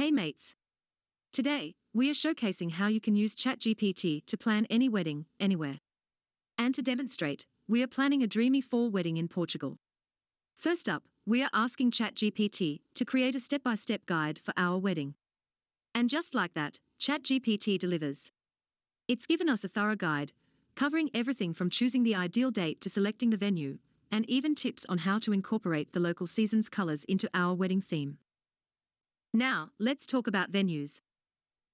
Hey mates! Today, we are showcasing how you can use ChatGPT to plan any wedding, anywhere. And to demonstrate, we are planning a dreamy fall wedding in Portugal. First up, we are asking ChatGPT to create a step-by-step guide for our wedding. And just like that, ChatGPT delivers. It's given us a thorough guide, covering everything from choosing the ideal date to selecting the venue, and even tips on how to incorporate the local season's colors into our wedding theme. Now, let's talk about venues.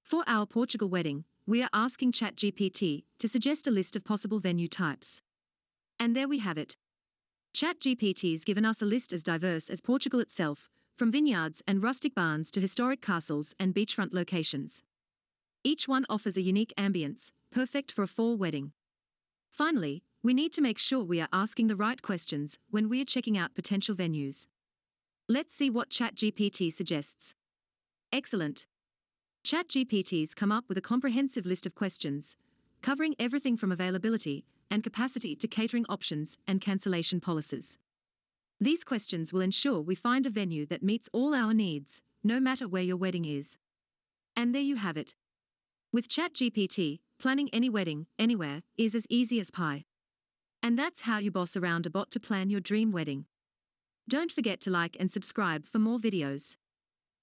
For our Portugal wedding, we are asking ChatGPT to suggest a list of possible venue types. And there we have it. ChatGPT's given us a list as diverse as Portugal itself, from vineyards and rustic barns to historic castles and beachfront locations. Each one offers a unique ambience, perfect for a fall wedding. Finally, we need to make sure we are asking the right questions when we are checking out potential venues. Let's see what ChatGPT suggests. Excellent. ChatGPT's come up with a comprehensive list of questions, covering everything from availability and capacity to catering options and cancellation policies. These questions will ensure we find a venue that meets all our needs, no matter where your wedding is. And there you have it. With ChatGPT, planning any wedding, anywhere, is as easy as pie. And that's how you boss around a bot to plan your dream wedding. Don't forget to like and subscribe for more videos.